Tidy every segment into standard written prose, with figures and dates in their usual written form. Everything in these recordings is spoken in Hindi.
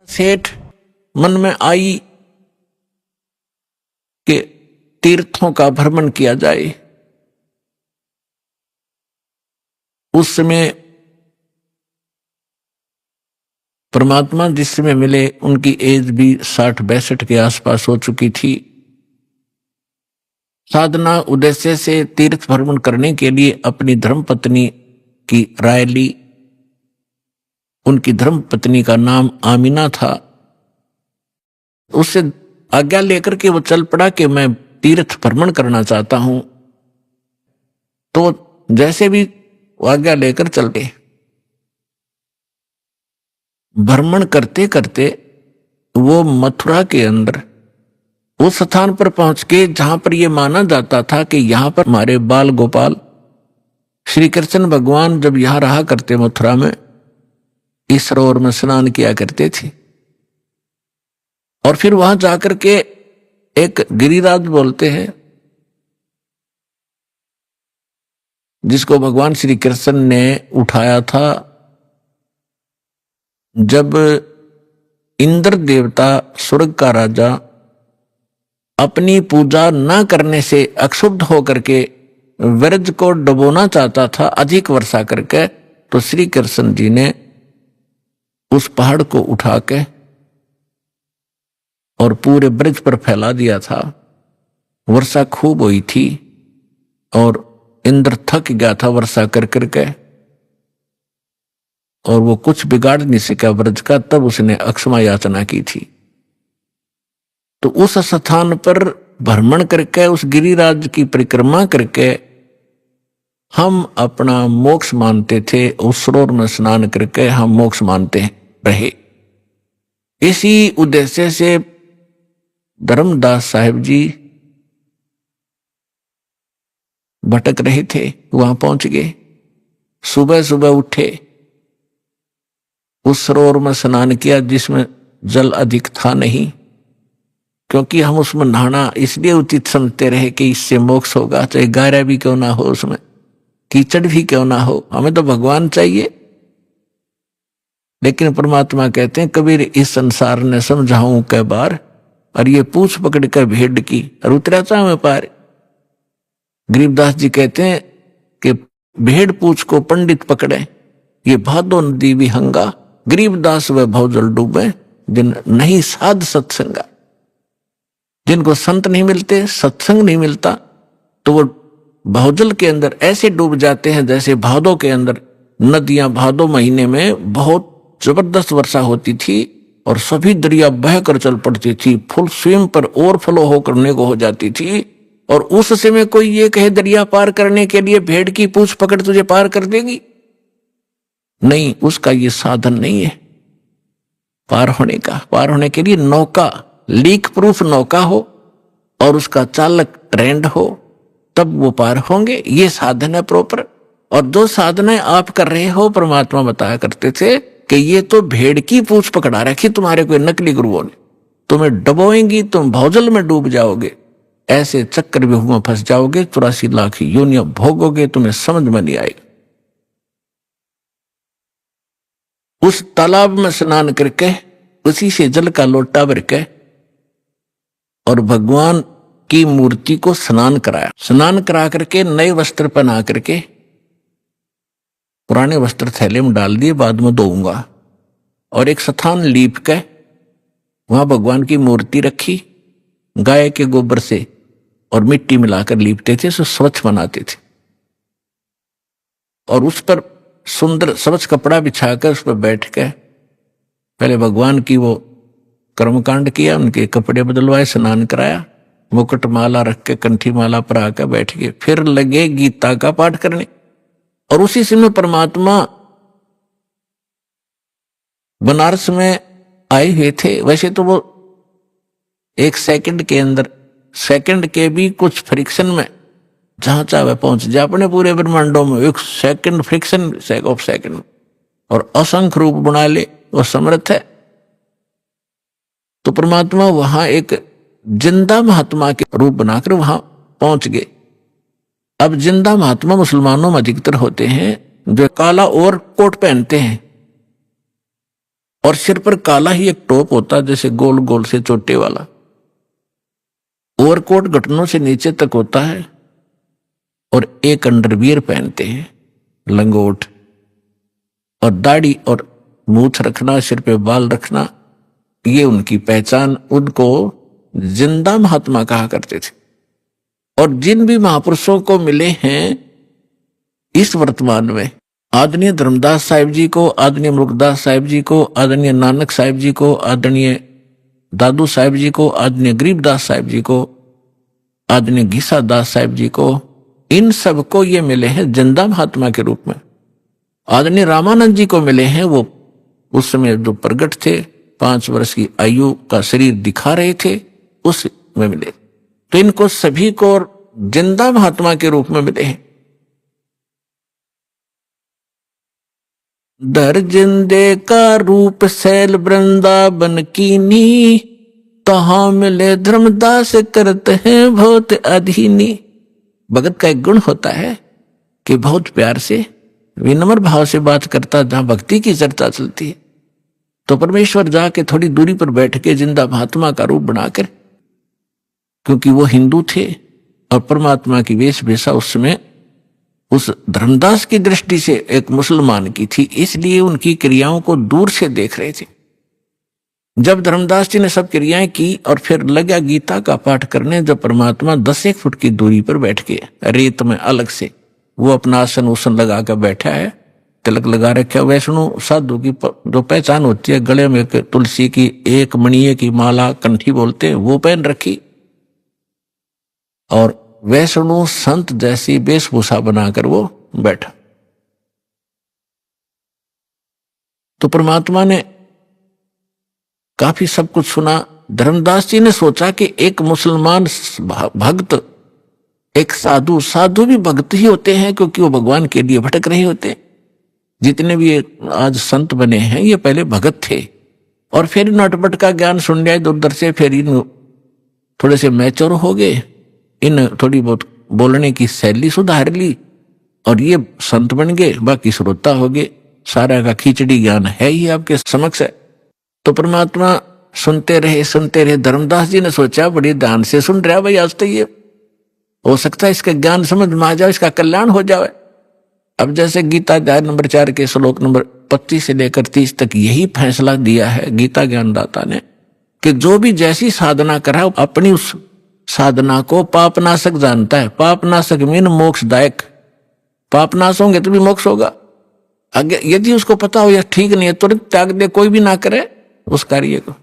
सेठ मन में आई कि तीर्थों का भ्रमण किया जाए। उस समय परमात्मा जिस समय मिले उनकी एज भी 60-62 के आसपास हो चुकी थी। साधना उद्देश्य से तीर्थ भ्रमण करने के लिए अपनी धर्मपत्नी की राय ली। उनकी धर्मपत्नी का नाम आमीना था। उससे आज्ञा लेकर के वो चल पड़ा कि मैं तीर्थ भ्रमण करना चाहता हूं। तो जैसे भी आज्ञा लेकर चल गए। भ्रमण करते करते वो मथुरा के अंदर उस स्थान पर पहुंच के जहां पर यह माना जाता था कि यहां पर हमारे बाल गोपाल श्री कृष्ण भगवान जब यहां रहा करते मथुरा में, इस सरोवर में स्नान किया करते थे। और फिर वहां जाकर के एक गिरिराज बोलते हैं, जिसको भगवान श्री कृष्ण ने उठाया था जब इंद्र देवता स्वर्ग का राजा अपनी पूजा न करने से अक्षुब्ध होकर के व्रज को डुबोना चाहता था अधिक वर्षा करके। तो श्री कृष्ण जी ने उस पहाड़ को उठा के और पूरे ब्रज पर फैला दिया था। वर्षा खूब हुई थी और इंद्र थक गया था वर्षा कर करके, और वो कुछ बिगाड़ नहीं सका ब्रज का। तब उसने अक्षमा याचना की थी। तो उस स्थान पर भ्रमण करके, उस गिरिराज की परिक्रमा करके हम अपना मोक्ष मानते थे। उस सरोवर में स्नान करके हम मोक्ष मानते रहे। इसी उद्देश्य से धर्मदास साहिब जी भटक रहे थे, वहां पहुंच गए। सुबह सुबह उठे, उस सरोवर में स्नान किया जिसमें जल अधिक था नहीं, क्योंकि हम उसमें नहाना इसलिए उचित समझते रहे कि इससे मोक्ष होगा, चाहे गहरा भी क्यों ना हो, उसमें कीचड़ भी क्यों ना हो, हमें तो भगवान चाहिए। लेकिन परमात्मा कहते हैं, कबीर इस संसार ने समझाऊं कै बार, और ये पूछ पकड़ कर भेड़ की और उतरा चाहे पार। गरीबदास जी कहते हैं कि भेड़ पूछ को पंडित पकड़े, ये भादो नदी विहंगा, गरीबदास व भवजल डूबे, जिन नहीं साध सत्संगा। जिनको संत नहीं मिलते, सत्संग नहीं मिलता, तो वो भवजल के अंदर ऐसे डूब जाते हैं जैसे भादों के अंदर नदियां। भादों महीने में बहुत जबरदस्त वर्षा होती थी और सभी दरिया बहकर चल पड़ती थी, फुल स्विम पर ओवरफ्लो होकर को हो जाती थी। और उस समय कोई ये कहे दरिया पार करने के लिए भेड़ की पूंछ पकड़ तुझे पार कर देगी, नहीं, उसका ये साधन नहीं है पार होने का। पार होने के लिए नौका, लीक प्रूफ नौका हो और उसका चालक ट्रेंड हो, तब वो पार होंगे। ये साधन है प्रॉपर। और जो साधनाएं आप कर रहे हो, परमात्मा बताया करते थे कि ये तो भेड़ की पूंछ पकड़ा रखी तुम्हारे कोई नकली गुरुओं ने, तुम्हें डबोएंगी, तुम भौजल में डूब जाओगे, ऐसे चक्रव्यूह में फंस जाओगे, 84 लाख योनियां भोगोगे, तुम्हें समझ में नहीं आएगा। उस तालाब में स्नान करके उसी से जल का लोटा भर के और भगवान की मूर्ति को स्नान कराया। स्नान करा करके नए वस्त्र पहना करके, पुराने वस्त्र थैले में डाल दिए, बाद में धोऊंगा, और एक स्थान लीप के वहां भगवान की मूर्ति रखी। गाय के गोबर से और मिट्टी मिलाकर लीपते थे, सो स्वच्छ बनाते थे। और उस पर सुंदर स्वच्छ कपड़ा बिछाकर उस पर बैठ के पहले भगवान की वो कर्मकांड किया, उनके कपड़े बदलवाए, स्नान कराया, मुकुट माला रख के कंठी माला पर आकर बैठ गए। फिर लगे गीता का पाठ करने। और उसी समय परमात्मा बनारस में आए हुए थे। वैसे तो वो एक सेकंड के अंदर, सेकंड के भी कुछ फ्रिक्शन में जहां चाहे पहुंच जाए अपने पूरे ब्रह्मांडों में, एक सेकंड फ्रिक्शन ऑफ सेकंड, और असंख्य रूप बना ले, वो समर्थ है। तो परमात्मा वहां एक जिंदा महात्मा के रूप बनाकर वहां पहुंच गए। अब जिंदा महात्मा मुसलमानों में अधिकतर होते हैं जो काला और कोट पहनते हैं और सिर पर काला ही एक टोप होता, जैसे गोल गोल से चोटे वाला। ओवरकोट घुटनों से नीचे तक होता है और एक अंडरवियर पहनते हैं, लंगोट। और दाढ़ी और मूछ रखना, सिर पे बाल रखना, ये उनकी पहचान। उनको जिंदा महात्मा कहा करते थे। और जिन भी महापुरुषों को मिले हैं इस वर्तमान में, आदरणीय धर्मदास साहिब जी को, आदरणीय मुल्कदास साहिब जी को, आदरणीय नानक साहिब जी को, आदरणीय दादू साहिब जी को, आदरणीय गरीबदास साहिब जी को, आदरणीय घीसा दास साहिब जी को, इन सबको ये मिले हैं जिंदा महात्मा के रूप में। आदरणीय रामानंद जी को मिले हैं, वो उस समय जो प्रगट थे, 5 वर्ष की आयु का शरीर दिखा रहे थे, उस में मिले। तो इनको सभी को जिंदा महात्मा के रूप में मिले हैं। दर जिंदे का रूप सैल वृंदावन कीनी, तहाँ मिले धर्मदास करते हैं बहुत अधीनी। भगत का एक गुण होता है कि बहुत प्यार से, विनम्र भाव से बात करता। जहां भक्ति की चर्चा चलती है तो परमेश्वर जाके थोड़ी दूरी पर बैठ के जिंदा महात्मा का रूप बनाकर, क्योंकि वो हिंदू थे और परमात्मा की वेशभूषा उस समय उस धर्मदास की दृष्टि से एक मुसलमान की थी, इसलिए उनकी क्रियाओं को दूर से देख रहे थे। जब धर्मदास जी ने सब क्रियाएं की और फिर लगा गीता का पाठ करने, जब परमात्मा 10 फुट की दूरी पर बैठ के रेत में अलग से वो अपना आसन उसन लगा कर बैठा है, तिलक लगा रखा। वैष्णो साधु की जो पहचान होती है, गले में तुलसी की एक मणिये की माला, कंठी बोलते हैं, वो पहन रखी, और वैष्णो संत जैसी वेशभूषा बनाकर वो बैठा। तो परमात्मा ने काफी सब कुछ सुना। धर्मदास जी ने सोचा कि एक मुसलमान भक्त, एक साधु, साधु भी भक्त ही होते हैं, क्योंकि वो भगवान के लिए भटक रहे होते हैं। जितने भी आज संत बने हैं ये पहले भगत थे, और फिर नटपट का ज्ञान सुन लिया इधर उधर से, फिर इन थोड़े से मैच्योर हो गए, इन थोड़ी बहुत बोलने की शैली सुधार ली और ये संत बन गए, बाकी श्रोता हो गए। सारा का खिचड़ी ज्ञान है ही आपके समक्ष है। तो परमात्मा सुनते रहे। धर्मदास जी ने सोचा बड़ी ध्यान से सुन रहा भाई, आज तो ये हो सकता है इसका ज्ञान समझ में आ जाए, इसका कल्याण हो जाए। अब जैसे गीता अध्याय नंबर 4 के श्लोक नंबर 25 से लेकर 30 तक यही फैसला दिया है गीता ज्ञानदाता ने कि जो भी जैसी साधना करा अपनी उस साधना को पापनाशक जानता है। पापनाशक मीन मोक्षदायक। पापनाश होंगे तो भी मोक्ष होगा। आगे यदि उसको पता हो या ठीक नहीं है तुरंत त्याग दे, कोई भी ना करे उस कार्य को।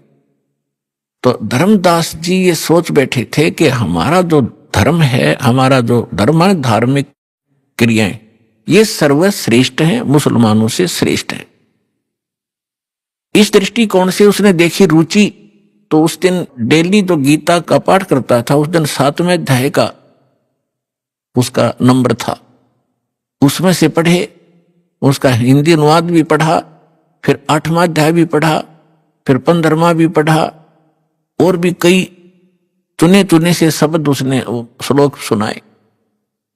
तो धर्मदास जी ये सोच बैठे थे कि हमारा जो धर्म है, हमारा जो धर्म है, धार्मिक क्रियाएं, ये सर्वश्रेष्ठ है, मुसलमानों से श्रेष्ठ है। इस दृष्टिकोण से उसने देखी रुचि। तो उस दिन डेली जो गीता का पाठ करता था, उस दिन 7वें अध्याय का उसका नंबर था, उसमें से पढ़े, उसका हिंदी अनुवाद भी पढ़ा, फिर 8वां अध्याय भी पढ़ा, फिर 15वां भी पढ़ा, और भी कई चुने चुने से शब्द उसने श्लोक सुनाए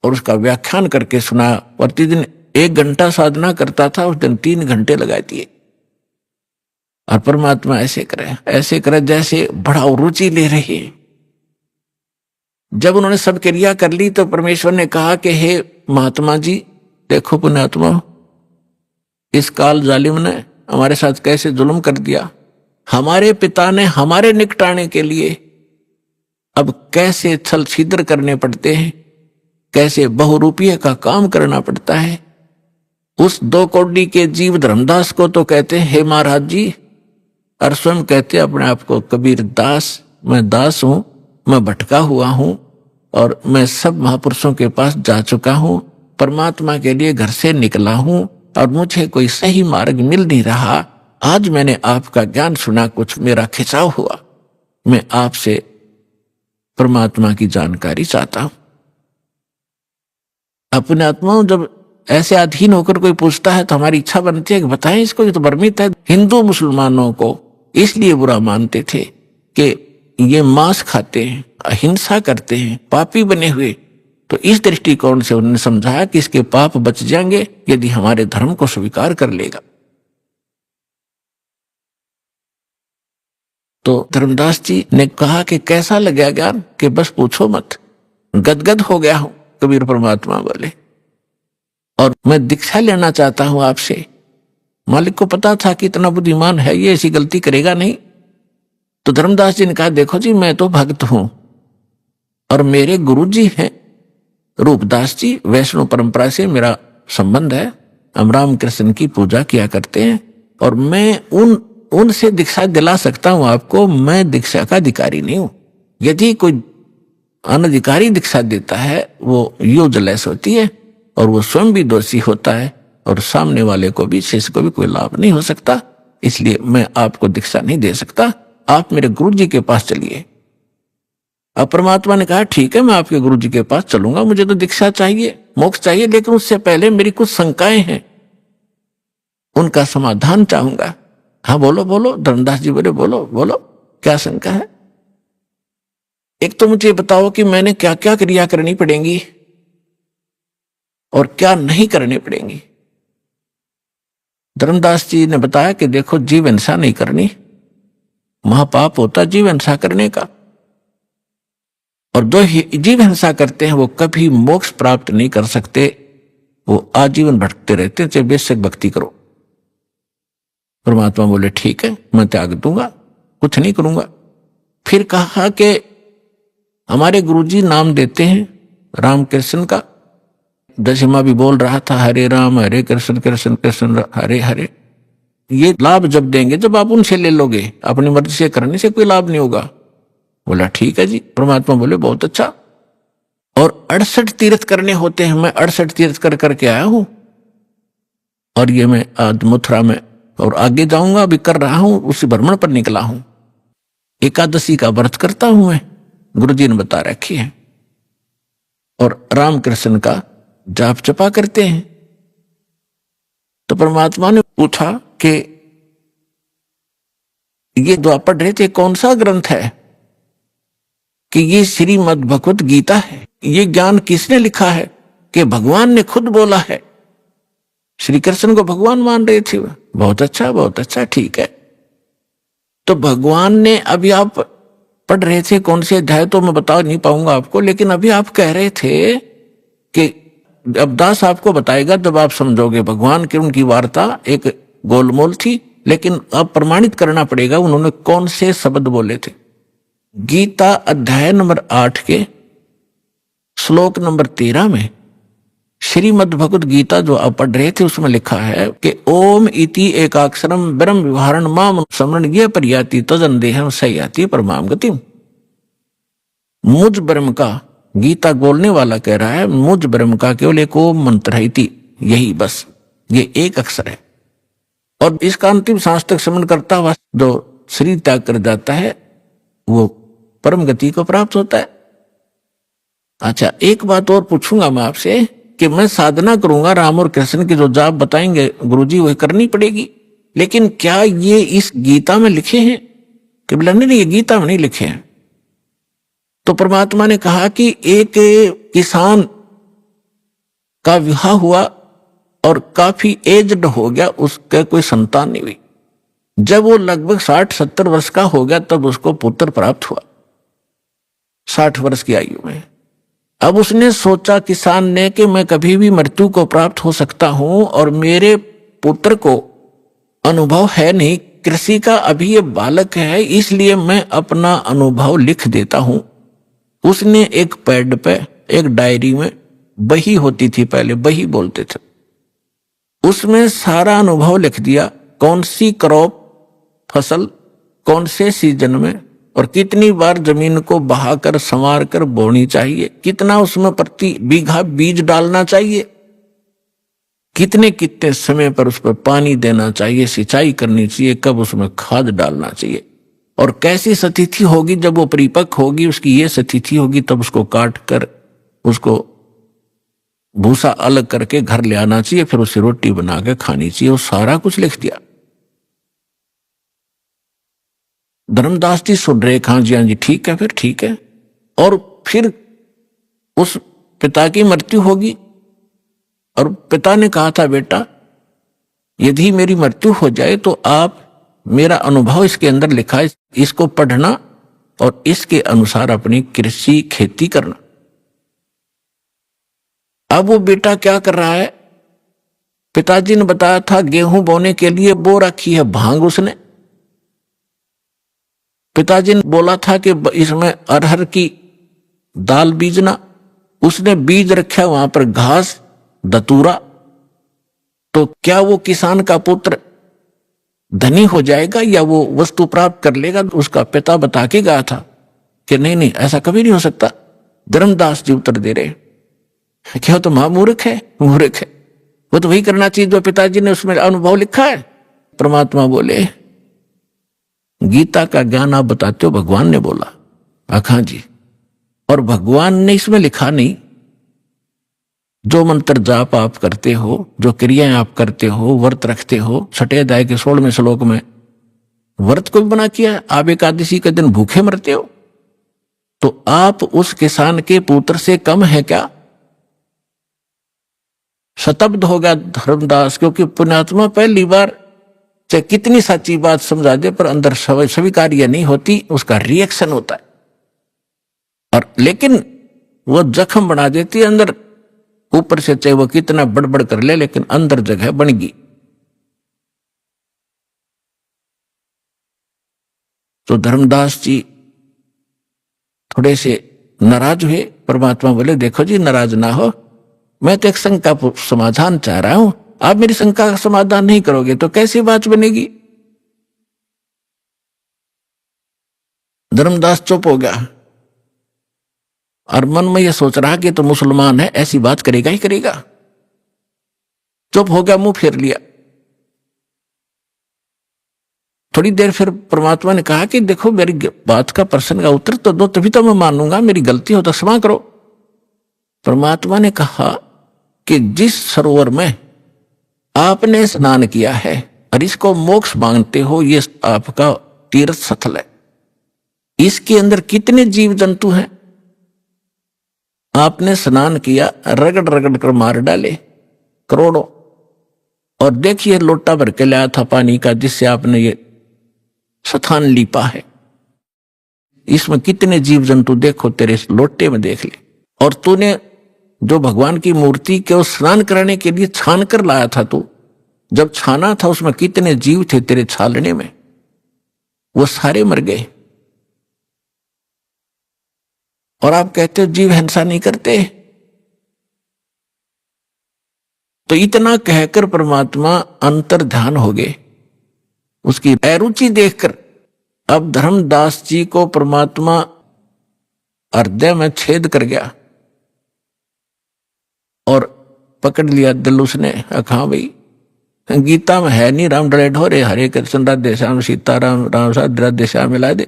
और उसका व्याख्यान करके सुनाया। प्रतिदिन 1 घंटा साधना करता था, उस दिन 3 घंटे लगा दिए। और परमात्मा ऐसे करे जैसे बड़ा रुचि ले रहे। जब उन्होंने सब क्रिया कर ली तो परमेश्वर ने कहा कि हे महात्मा जी, देखो पुण्यात्मा, इस काल जालिम ने हमारे साथ कैसे जुल्म कर दिया। हमारे पिता ने हमारे निकटाने के लिए अब कैसे छल छिद्र करने पड़ते हैं, कैसे बहुरूपीय का काम करना पड़ता है। उस 2 कौड़ी के जीव धर्मदास को तो कहते हैं हे महाराज जी, और स्वयं कहते अपने आप को कबीर दास। मैं दास हूं, मैं भटका हुआ हूं और मैं सब महापुरुषों के पास जा चुका हूं, परमात्मा के लिए घर से निकला हूं और मुझे कोई सही मार्ग मिल नहीं रहा। आज मैंने आपका ज्ञान सुना, कुछ मेरा खिंचाव हुआ, मैं आपसे परमात्मा की जानकारी चाहता हूं। अपने आत्माओं जब ऐसे अधीन होकर कोई पूछता है तो हमारी इच्छा बनती है कि बताएं इसको, ये तो भ्रमित है। हिंदू मुसलमानों को इसलिए बुरा मानते थे कि ये मांस खाते हैं, अहिंसा करते हैं, पापी बने हुए। तो इस दृष्टिकोण से उन्होंने समझाया कि इसके पाप बच जाएंगे यदि हमारे धर्म को स्वीकार कर लेगा। तो धर्मदास जी ने कहा कि कैसा लगा ज्ञान, कि बस पूछो मत, गदगद हो गया हूं। कबीर परमात्मा बोले, और मैं दीक्षा लेना चाहता हूं आपसे। मालिक को पता था कि इतना बुद्धिमान है, ये ऐसी गलती करेगा नहीं। तो धर्मदास जी ने कहा, देखो जी, मैं तो भक्त हूं और मेरे गुरु जी हैं रूपदास जी, वैष्णव परंपरा से मेरा संबंध है। हम रामकृष्ण की पूजा किया करते हैं और मैं उनसे दीक्षा दिला सकता हूं आपको। मैं दीक्षा का अधिकारी नहीं हूं। यदि कोई अनधिकारी दीक्षा देता है वो यूजलेस होती है और वो स्वयं भी दोषी होता है और सामने वाले को भी, शिष्य को भी कोई लाभ नहीं हो सकता। इसलिए मैं आपको दीक्षा नहीं दे सकता, आप मेरे गुरु जी के पास चलिए। अब परमात्मा ने कहा, ठीक है, मैं आपके गुरु जी के पास चलूंगा, मुझे तो दीक्षा चाहिए, मोक्ष चाहिए, लेकिन उससे पहले मेरी कुछ शंकाएं हैं, उनका समाधान चाहूंगा। हाँ बोलो बोलो। धर्मदास जी बोले, बोलो बोलो, क्या शंका है? एक तो मुझे बताओ कि मैंने क्या क्या क्रिया करनी पड़ेंगी और क्या नहीं करनी पड़ेंगी। धर्मदास जी ने बताया कि देखो, जीव हिंसा नहीं करनी, महापाप होता जीव हिंसा करने का, और जो जीव हिंसा करते हैं वो कभी मोक्ष प्राप्त नहीं कर सकते, वो आजीवन भटकते रहते हैं, चाहे बेशक भक्ति करो। परमात्मा बोले, ठीक है, मैं त्याग दूंगा, कुछ नहीं करूंगा। फिर कहा कि हमारे गुरुजी नाम देते हैं रामकृष्ण का, दशमा भी बोल रहा था, हरे राम हरे कृष्ण कृष्ण कृष्ण हरे हरे। ये लाभ जब देंगे जब आप उनसे ले लोगे, अपनी मर्जी से करने से कोई लाभ नहीं होगा। बोला, ठीक है जी। परमात्मा बोले, बहुत अच्छा। और 68 तीर्थ करने होते हैं, मैं 68 तीर्थ कर करके आया हूं, और ये मैं आज मथुरा में और आगे जाऊंगा, अभी कर रहा हूं, उसी भ्रमण पर निकला हूं। एकादशी का व्रत करता हूं मैं, गुरुजी ने बता रखी है, और रामकृष्ण का जाप जपा करते हैं। तो परमात्मा ने पूछा कि ये जो आप पढ़ रहे थे कौन सा ग्रंथ है? कि ये श्रीमद् भगवत गीता है। ये ज्ञान किसने लिखा है? कि भगवान ने खुद बोला है। श्री कृष्ण को भगवान मान रहे थे। बहुत अच्छा, बहुत अच्छा, ठीक है। तो भगवान ने, अभी आप पढ़ रहे थे कौन से अध्याय, तो मैं बता नहीं पाऊंगा आपको, लेकिन अभी आप कह रहे थे कि अब दास आपको बताएगा जब आप समझोगे। भगवान की उनकी वार्ता एक गोलमोल थी, लेकिन अब प्रमाणित करना पड़ेगा उन्होंने कौन से शब्द बोले थे। गीता अध्याय नंबर 8 के श्लोक नंबर 13 में श्रीमद् भगवत गीता जो आप पढ़ रहे थे उसमें लिखा है कि ओम इति एकाक्षरम ब्रह्म विहारण माम स्मरण ये परियाति तजन देहम सयाति परमाम गतिम। मुझ ब्रह्म का, गीता बोलने वाला कह रहा है, मुझ ब्रह्म का केवल एक ओम मंत्र है, इति, यही बस, ये एक अक्षर है, और इसका अंतिम सांस तक स्मरण करता हुआ जो शरीर त्याग कर जाता है वो परम गति को प्राप्त होता है। अच्छा, एक बात और पूछूंगा मैं आपसे कि मैं साधना करूंगा, राम और कृष्ण के जो जाप बताएंगे गुरुजी वही करनी पड़ेगी, लेकिन क्या ये इस गीता में लिखे हैं? कि बोला, नहीं, ये गीता में नहीं लिखे हैं। तो परमात्मा ने कहा कि एक किसान का विवाह हुआ और काफी एज्ड हो गया, उसका कोई संतान नहीं हुई। जब वो लगभग 60-70 वर्ष का हो गया तब उसको पुत्र प्राप्त हुआ, 60 वर्ष की आयु में। अब उसने सोचा, किसान ने, कि मैं कभी भी मृत्यु को प्राप्त हो सकता हूं और मेरे पुत्र को अनुभव है नहीं, कृषि का अभी ये बालक है, इसलिए मैं अपना अनुभव लिख देता हूं। उसने एक पैड पे, एक डायरी में, बही होती थी पहले, बही बोलते थे, उसमें सारा अनुभव लिख दिया, कौन सी क्रॉप, फसल कौन से सीजन में और कितनी बार जमीन को बहाकर संवार कर बोनी चाहिए, कितना उसमें प्रति बीघा बीज डालना चाहिए, कितने कितने समय पर उस पर पानी देना चाहिए, सिंचाई करनी चाहिए, कब उसमें खाद डालना चाहिए, और कैसी स्थिति होगी जब वो परिपक्व होगी, उसकी ये स्थिति होगी, तब उसको काट कर उसको भूसा अलग करके घर ले आना चाहिए, फिर उसे रोटी बना के खानी चाहिए। वो सारा कुछ लिख दिया। धर्मदास जी सुन रहे, हाँ जी, हाँ जी, ठीक है, फिर ठीक है। और फिर उस पिता की मृत्यु होगी और पिता ने कहा था, बेटा यदि मेरी मृत्यु हो जाए तो आप मेरा अनुभव इसके अंदर लिखा है, इसको पढ़ना और इसके अनुसार अपनी कृषि खेती करना। अब वो बेटा क्या कर रहा है, पिताजी ने बताया था गेहूं बोने के लिए बो रखी है भांग उसने। पिताजी ने बोला था कि इसमें अरहर की दाल बीजना, उसने बीज रखा वहां पर घास दतूरा। तो क्या वो किसान का पुत्र धनी हो जाएगा या वो वस्तु प्राप्त कर लेगा? उसका पिता बता के गया था कि नहीं नहीं, ऐसा कभी नहीं हो सकता। धर्मदास जी उत्तर दे रहे, क्या तो महामूर्ख है, मूर्ख है, वो तो वही करना चाहिए जो पिताजी ने उसमें अनुभव लिखा है। परमात्मा बोले, गीता का ज्ञान आप बताते हो, भगवान ने बोला। हाँ जी, और भगवान ने इसमें लिखा नहीं, जो मंत्र जाप आप करते हो, जो क्रियाएं आप करते हो, व्रत रखते हो, छठे अध्याय के 16वें श्लोक में व्रत को भी बना किया। आप एकादशी के दिन भूखे मरते हो, तो आप उस किसान के पुत्र से कम है क्या? शतब्द हो गया धर्मदास, क्योंकि पुण्यात्मा पहली बार चाहे कितनी सच्ची बात समझा दे पर अंदर स्वीकार्य नहीं होती, उसका रिएक्शन होता है। और लेकिन वो जख्म बना देती है अंदर, ऊपर से चाहे वो कितना बड़बड़ कर ले, लेकिन अंदर जगह बन गई। तो धर्मदास जी थोड़े से नाराज हुए। परमात्मा बोले, देखो जी नाराज ना हो, मैं तो एक शंका का समाधान चाह रहा हूं, आप मेरी शंका का समाधान नहीं करोगे तो कैसी बात बनेगी? धर्मदास चुप हो गया और मन में यह सोच रहा कि तो मुसलमान है, ऐसी बात करेगा ही करेगा। चुप हो गया, मुंह फेर लिया। थोड़ी देर फिर परमात्मा ने कहा कि देखो मेरी बात का प्रश्न का उत्तर तो दो, तभी तो मैं मानूंगा, मेरी गलती हो तो क्षमा करो। परमात्मा ने कहा कि जिस सरोवर में आपने स्नान किया है और इसको मोक्ष मांगते हो, ये आपका तीर्थ स्थल है। इसके अंदर कितने जीव जंतु हैं? आपने स्नान किया, रगड़ रगड़ कर मार डाले करोड़ों। और देखिए लोटा भर के लाया था पानी का, जिससे आपने ये स्थान लीपा है। इसमें कितने जीव जंतु देखो, तेरे इस लोटे में देख ले। और तूने जो भगवान की मूर्ति के स्नान कराने के लिए छान कर लाया था, तू जब छाना था उसमें कितने जीव थे तेरे छालने में, वो सारे मर गए। और आप कहते हो जीव हिंसा नहीं करते। तो इतना कहकर परमात्मा अंतर ध्यान हो गए, उसकी अरुचि देखकर। अब धर्मदास जी को परमात्मा हृदय में छेद कर गया और पकड़ लिया दिल उसने। हाँ भाई, गीता में है नहीं राम डरे ढोरे, हरे कृष्ण राधे श्याम सीताराम राम साध राधे श्याम मिला दे।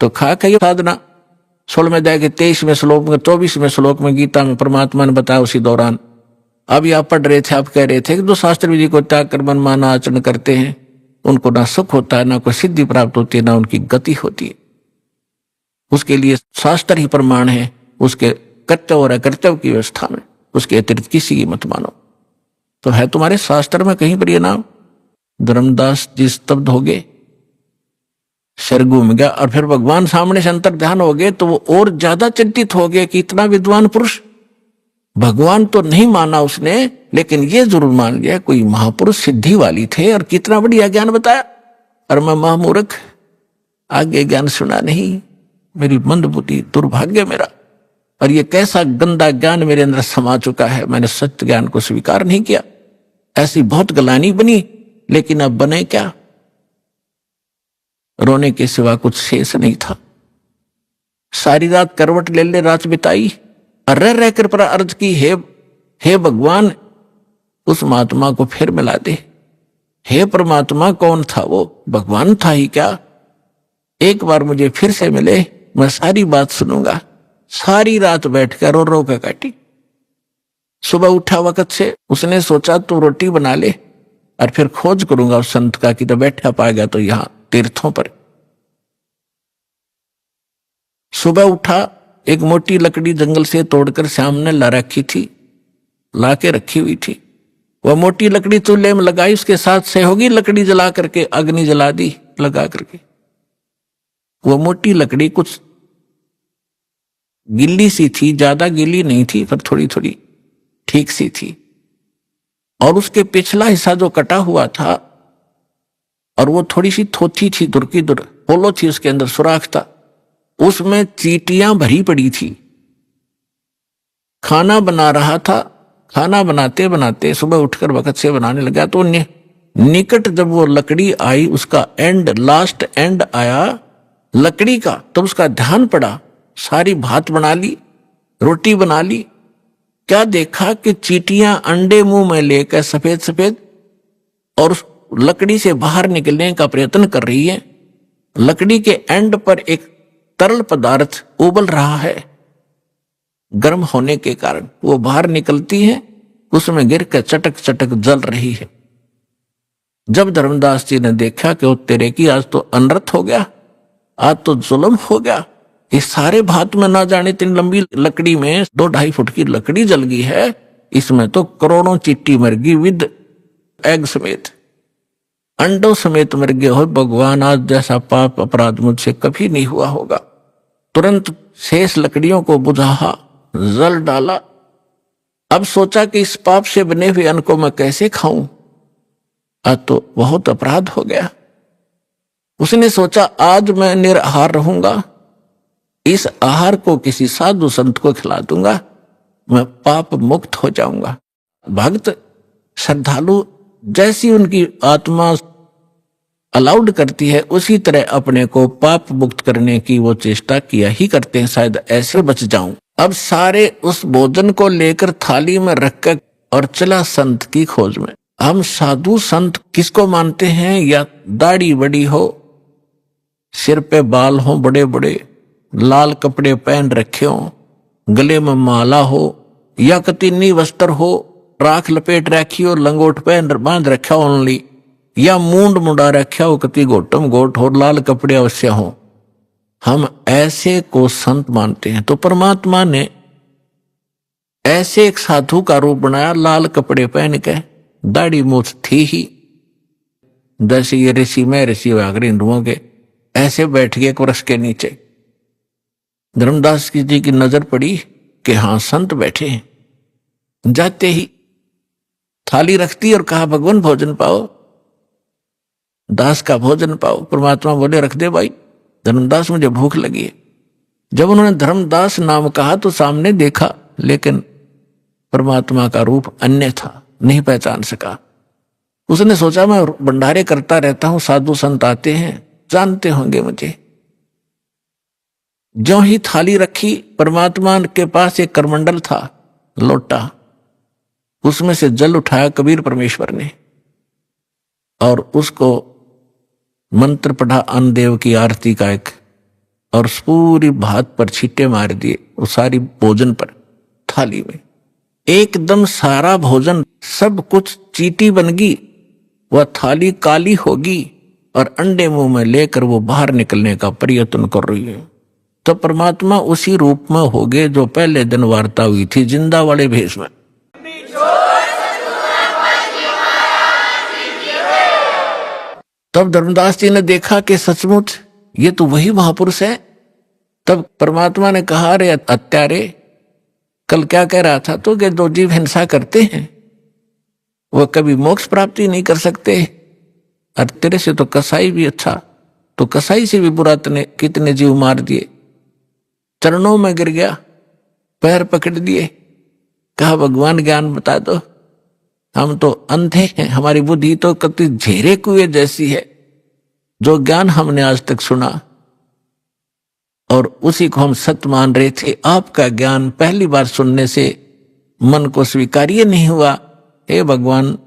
तो खा के साधना 16वें अध्याय के 23वें श्लोक में, 24वें श्लोक में गीता में परमात्मा ने बताया उसी दौरान। अभी आप पढ़ रहे थे, आप कह रहे थे कि जो शास्त्र विधि को त्याग कर मनमाना आचरण करते हैं उनको ना सुख होता है, ना कोई सिद्धि प्राप्त होती है, ना उनकी गति होती है। उसके लिए शास्त्र ही प्रमाण है, उसके कर्तव्य और अकर्तव्य की व्यवस्था में, उसके अतिरिक्त किसी की मत मानो। तो है तुम्हारे शास्त्र में कहीं पर ये नाम? धर्मदास जी स्तब्ध हो गए, सिर घूम गया। और फिर भगवान सामने से अंतर ध्यान हो गए तो वो और ज्यादा चिंतित हो गए कि इतना विद्वान पुरुष, भगवान तो नहीं माना उसने, लेकिन ये जरूर मान लिया कोई महापुरुष सिद्धि वाली थे और कितना बढ़िया ज्ञान बताया। और मैं महामूर्ख, आगे ज्ञान सुना नहीं, मेरी मंद बुद्धि, दुर्भाग्य मेरा। और ये कैसा गंदा ज्ञान मेरे अंदर समा चुका है, मैंने सत्य ज्ञान को स्वीकार नहीं किया। ऐसी बहुत गलानी बनी, लेकिन अब बने क्या? रोने के सिवा कुछ शेष नहीं था। सारी रात करवट ले ले रात बिताई, रह रहकर पर अर्ज की, हे भगवान उस महात्मा को फिर मिला दे। हे परमात्मा, कौन था वो? भगवान था ही क्या? एक बार मुझे फिर से मिले, मैं सारी बात सुनूंगा। सारी रात बैठकर रो रो कर काटी। सुबह उठा वक्त से उसने सोचा तू रोटी बना ले और फिर खोज करूंगा उस संत का कि तो बैठा पाएगा तो यहां तीर्थों पर। सुबह उठा, एक मोटी लकड़ी जंगल से तोड़कर सामने ला रखी थी, ला के रखी हुई थी। वह मोटी लकड़ी चूल्हे में लगाई, उसके साथ सहयोगी लकड़ी जला करके अग्नि जला दी लगा करके। वह मोटी लकड़ी कुछ गिल्ली सी थी, ज्यादा गिल्ली नहीं थी पर थोड़ी थोड़ी ठीक सी थी, और उसके पिछला हिस्सा जो कटा हुआ था और वो थोड़ी सी थोथी थी, दुर की दुर होलो थी, उसके अंदर सुराख था, उसमें चींटियां भरी पड़ी थी। खाना बना रहा था, खाना बनाते बनाते सुबह उठकर वक्त से बनाने लगा तो निकट जब वो लकड़ी आई, उसका एंड, लास्ट एंड आया लकड़ी का, तब उसका ध्यान पड़ा, सारी भात बना ली, रोटी बना ली। क्या देखा कि चींटियां अंडे मुंह में लेकर सफेद सफेद और उस लकड़ी से बाहर निकलने का प्रयत्न कर रही है। लकड़ी के एंड पर एक तरल पदार्थ उबल रहा है, गर्म होने के कारण वो बाहर निकलती है, उसमें गिर कर चटक चटक जल रही है। जब धर्मदास जी ने देखा कि वो तेरे की आज तो अनर्थ हो गया, आज तो जुल्म हो गया, इस सारे भात में ना जाने इतनी लंबी लकड़ी में 2-2.5 फुट की लकड़ी जल गई है, इसमें तो करोड़ों चींटी मर गई विद एग समेत, अंडों समेत मर गए हो भगवान, आज जैसा पाप अपराध मुझसे कभी नहीं हुआ होगा। तुरंत शेष लकड़ियों को बुझा, जल डाला। अब सोचा कि इस पाप से बने हुए अन्न को मैं कैसे खाऊं, आज तो बहुत अपराध हो गया। उसने सोचा आज मैं निराहार रहूंगा, इस आहार को किसी साधु संत को खिला दूंगा, मैं पाप मुक्त हो जाऊंगा। भक्त श्रद्धालु जैसी उनकी आत्मा अलाउड करती है, उसी तरह अपने को पाप मुक्त करने की वो चेष्टा किया ही करते हैं, शायद ऐसे बच जाऊं। अब सारे उस भोजन को लेकर थाली में रखकर और चला संत की खोज में। हम साधु संत किसको मानते हैं? या दाढ़ी बड़ी हो, सिर पे बाल हो बड़े बड़े, लाल कपड़े पहन रखे हो, गले में माला हो, या कतीनी वस्त्र हो, राख लपेट रखी हो, लंगोट पहन बांध रखा हो ओनली, या मूंड मुंडा रखा हो, कति गोटम गोट हो, लाल कपड़े अवश्य हो, हम ऐसे को संत मानते हैं। तो परमात्मा ने ऐसे एक साधु का रूप बनाया, लाल कपड़े पहन के, दाढ़ी मूछ थी ही, जैसे ये ऋषि में ऋषि वागर हिंदुओं के, ऐसे बैठ गए एक वृक्ष के नीचे। धर्मदास जी की नजर पड़ी कि हाँ संत बैठे हैं। जाते ही थाली रखती और कहा भगवान भोजन पाओ, दास का भोजन पाओ। परमात्मा बोले रख दे भाई। धर्मदास मुझे भूख लगी है। जब उन्होंने धर्मदास नाम कहा तो सामने देखा, लेकिन परमात्मा का रूप अन्य था, नहीं पहचान सका। उसने सोचा मैं भंडारे करता रहता हूं, साधु संत आते हैं, जानते होंगे मुझे। ज्यों ही थाली रखी, परमात्मा के पास एक करमंडल था, लोटा, उसमें से जल उठाया कबीर परमेश्वर ने और उसको मंत्र पढ़ा अन्नदेव की आरती का एक, और पूरी भात पर छींटे मार दिए, वो सारी भोजन पर, थाली में एकदम सारा भोजन, सब कुछ चींटी बन गई। वह थाली काली होगी और अंडे मुंह में लेकर वो बाहर निकलने का प्रयत्न कर रही है। तो परमात्मा उसी रूप में हो गए जो पहले दिन वार्ता हुई थी, जिंदा वाले भेष में। तब धर्मदास जी ने देखा कि सचमुच ये तो वही महापुरुष है। तब परमात्मा ने कहा, रे अत्यारे, कल क्या कह रहा था तो कि जो जीव हिंसा करते हैं वह कभी मोक्ष प्राप्ति नहीं कर सकते, और तेरे से तो कसाई भी अच्छा, तो कसाई से भी बुरा तने कितने जीव मार दिए। चरणों में गिर गया, पैर पकड़ दिए, कहा भगवान ज्ञान बता दो, हम तो अंधे हैं, हमारी बुद्धि तो कति झेरे कुएं जैसी है। जो ज्ञान हमने आज तक सुना और उसी को हम सत्य मान रहे थे, आपका ज्ञान पहली बार सुनने से मन को स्वीकार्य नहीं हुआ। हे भगवान,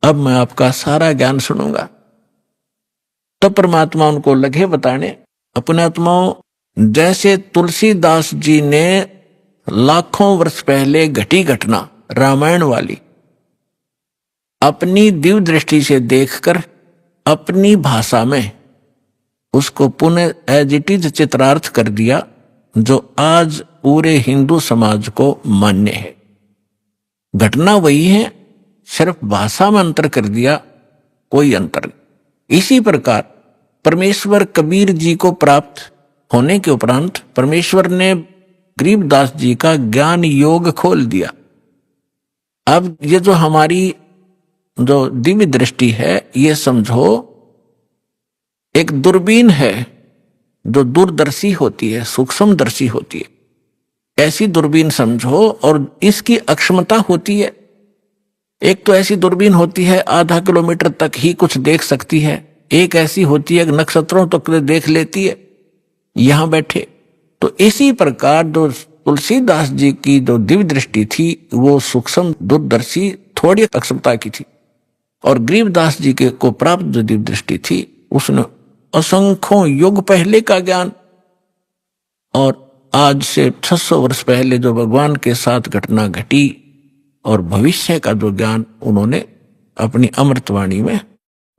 अब मैं आपका सारा ज्ञान सुनूंगा। तब परमात्मा उनको लगे बताने अपने आत्माओं, जैसे तुलसीदास जी ने लाखों वर्ष पहले घटी घटना रामायण वाली अपनी दिव्य दृष्टि से देखकर अपनी भाषा में उसको पुनः एज इट इज चित्रार्थ कर दिया, जो आज पूरे हिंदू समाज को मान्य है। घटना वही है, सिर्फ भाषा में अंतर कर दिया, कोई अंतर नहीं। इसी प्रकार परमेश्वर कबीर जी को प्राप्त होने के उपरांत परमेश्वर ने गरीबदास जी का ज्ञान योग खोल दिया। अब ये जो हमारी जो दिव्य दृष्टि है, ये समझो एक दूरबीन है जो दूरदर्शी होती है, सूक्ष्मदर्शी होती है। ऐसी दूरबीन समझो, और इसकी अक्षमता होती है। एक तो ऐसी दूरबीन होती है आधा किलोमीटर तक ही कुछ देख सकती है, एक ऐसी होती है नक्षत्रों तक देख लेती है यहां बैठे। तो इसी प्रकार जो तुलसीदास जी की जो दिव्य दृष्टि थी वो सूक्ष्म दूरदर्शी थोड़ी अक्षमता की थी, और गरीबदास जी के को प्राप्त जो दिव्य दृष्टि थी उसने असंख्यों युग पहले का ज्ञान, और आज से 600 वर्ष पहले जो भगवान के साथ घटना घटी और भविष्य का जो ज्ञान उन्होंने अपनी अमृतवाणी में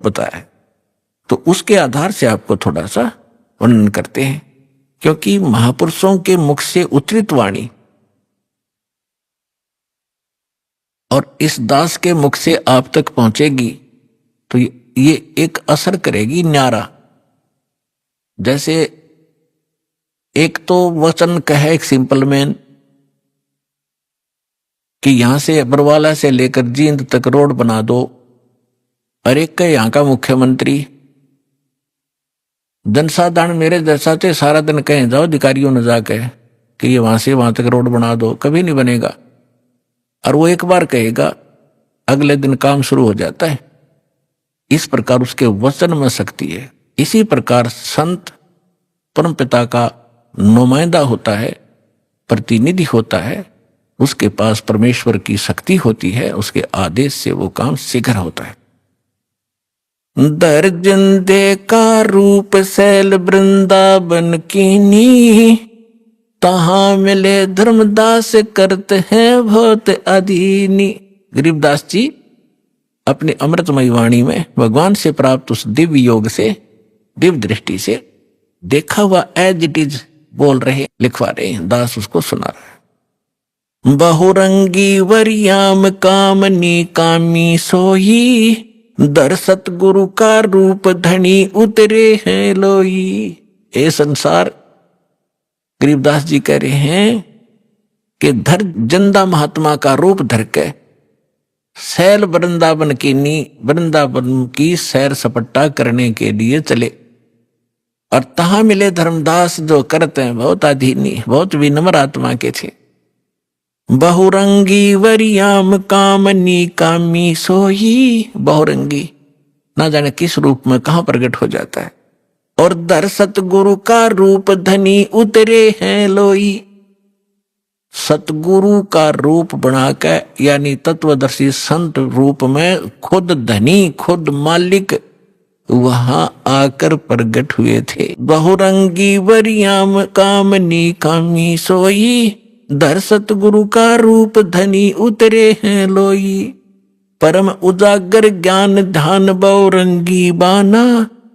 बताया। तो उसके आधार से आपको थोड़ा सा वर्णन करते हैं, क्योंकि महापुरुषों के मुख से उतरित वाणी और इस दास के मुख से आप तक पहुंचेगी तो ये एक असर करेगी न्यारा। जैसे एक तो वचन कहे एक सिंपल मैन कि यहां से बरवाला से लेकर जींद तक रोड बना दो, और एक का यहां का मुख्यमंत्री जनसाधारण मेरे जैसा थे सारा दिन कहें जाओ अधिकारियों ने जाके कि ये वहां से वहां तक रोड बना दो, कभी नहीं बनेगा। और वो एक बार कहेगा, अगले दिन काम शुरू हो जाता है। इस प्रकार उसके वचन में शक्ति है। इसी प्रकार संत परमपिता का नुमाइंदा होता है, प्रतिनिधि होता है, उसके पास परमेश्वर की शक्ति होती है, उसके आदेश से वो काम शीघ्र होता है। दर्जन दे का रूप शैल वृंदावन कीनी, तहां मिले धर्मदास करते हैं बहुत अधीनी। गरीबदास जी अपनी अमृतमयी वाणी में भगवान से प्राप्त उस दिव्य योग से, दिव्य दृष्टि से देखा हुआ एज इट इज बोल रहे, लिखवा रहे हैं, दास उसको सुना रहा है। बहुरंगी वरियाम कामनी कामी सोई, दर सतगुरु का रूप धनी उतरे हैं लोई। ए संसार, गरीबदास जी कह रहे हैं कि धर जंदा महात्मा का रूप धर के सैल वृंदावन वृंदावन की सैर सपट्टा करने के लिए चले, और तहां मिले धर्मदास जो करते हैं बहुत अधीनी, बहुत विनम्र आत्मा के थे। बहुरंगी वरियाम कामनी कामी सोही, बहुरंगी ना जाने किस रूप में कहां प्रकट हो जाता है। और दर सतगुरु का रूप धनी उतरे हैं लोई, सतगुरु का रूप बनाकर यानी तत्वदर्शी संत रूप में खुद धनी, खुद मालिक वहां आकर प्रकट हुए थे। बहुरंगी वरियाम कामनी कामी सोई, धर सतगुरु का रूप धनी उतरे हैं लोई। परम उजागर ज्ञान ध्यान बहुरंगी बाना,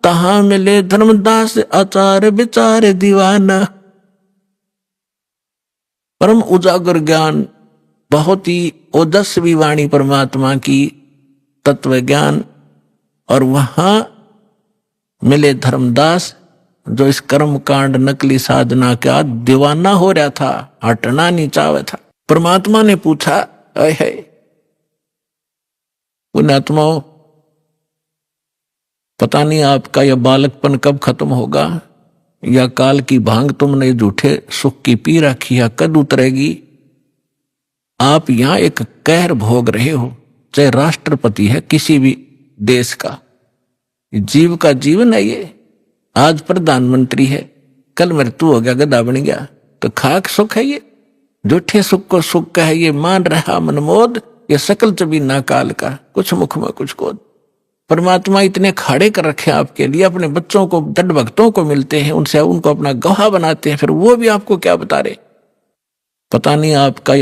तहां मिले धर्मदास आचार विचार दीवाना। परम उजागर ज्ञान, बहुत ही ओजस्वी वाणी परमात्मा की तत्व ज्ञान, और वहां मिले धर्मदास जो इस कर्म कांड नकली साधना का दीवाना हो रहा था, हटना नहीं चाहे था। परमात्मा ने पूछा, है पुण्यात्माओं, पता नहीं आपका यह बालकपन कब खत्म होगा, या काल की भांग तुमने झूठे सुख की पी रखी है कद उतरेगी। आप यहां एक कहर भोग रहे हो, चाहे राष्ट्रपति है किसी भी देश का, जीव का जीवन है ये। आज प्रधानमंत्री है, कल मृत्यु हो गया, गधा बन गया, तो खाक सुख है ये। झूठे सुख को सुख का है ये मान रहा मनमोद, ये सकल चबीना काल का, कुछ मुख में कुछ कोद। परमात्मा इतने खाड़े कर रखे आपके लिए, अपने बच्चों को दृढ़ भक्तों को मिलते हैं, उनसे उनको अपना गवाह बनाते हैं, फिर वो भी आपको क्या बता रहे। पता नहीं आपका